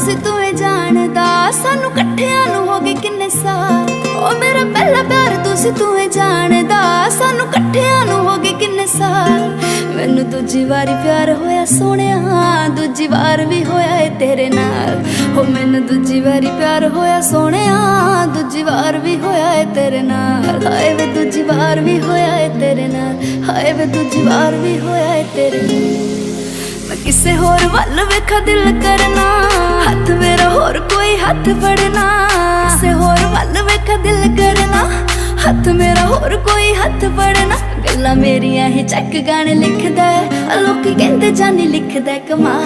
ਸੀ ਤੂੰ ਇਹ ਜਾਣਦਾ, ਸਾਨੂੰ ਇਕੱਠਿਆਂ ਨੂੰ ਹੋ ਗਏ ਕਿੰਨੇ ਸਾਲ। ਓ ਮੇਰਾ ਪਹਿਲਾ ਪਿਆਰ ਤੂੰ ਸੀ ਤੂੰ ਇਹ ਜਾਣਦਾ, ਸਾਨੂੰ ਇਕੱਠਿਆਂ ਨੂੰ ਹੋ ਗਏ ਕਿੰਨੇ ਸਾਲ। ਮੈਨੂੰ ਦੂਜੀ ਵਾਰੀ ਪਿਆਰ ਹੋਇਆ ਸੋਹਣਿਆ, ਦੂਜੀ ਵਾਰ ਵੀ ਹੋਇਆ ਏ ਤੇਰੇ ਨਾਲ। ਹੋ ਮੈਨੂੰ ਦੂਜੀ ਵਾਰੀ ਪਿਆਰ ਹੋਇਆ ਸੋਹਣਿਆ, ਦੂਜੀ ਵਾਰ ਵੀ ਹੋਇਆ ਏ ਤੇਰੇ ਨਾਲ। ਹਾਏ ਵੇ ਦੂਜੀ ਵਾਰ ਵੀ ਹੋਇਆ ਏ ਤੇਰੇ ਨਾਲ, ਹਾਏ ਵੇ ਦੂਜੀ ਵਾਰ ਵੀ ਹੋਇਆ ਏ ਤੇਰੇ ਨਾਲ। ਮੈਂ ਕਿਸੇ ਹੋਰ ਵੱਲ ਵੇਖਾ ਦਿਲ ਕਰਨਾ, ਹੱਥ ਮੇਰਾ ਹੋਰ ਕੋਈ ਹੱਥ ਫੜਨਾ। ਕਿਸੇ ਹੋਰ ਵੱਲ ਵੇਖਾ ਦਿਲ ਕਰਨਾ, ਹੱਥ ਮੇਰਾ ਹੋਰ ਕੋਈ ਹੱਥ ਫੜਨਾ। ਗੱਲਾਂ ਮੇਰੀਆਂ ਹੀ ਚੱਕ ਗਾਣੇ ਲਿਖਦਾ, ਲੋਕੀ ਕਹਿੰਦੇ ਜਾਨੀ ਲਿਖਦਾ ਕਮਾਲ।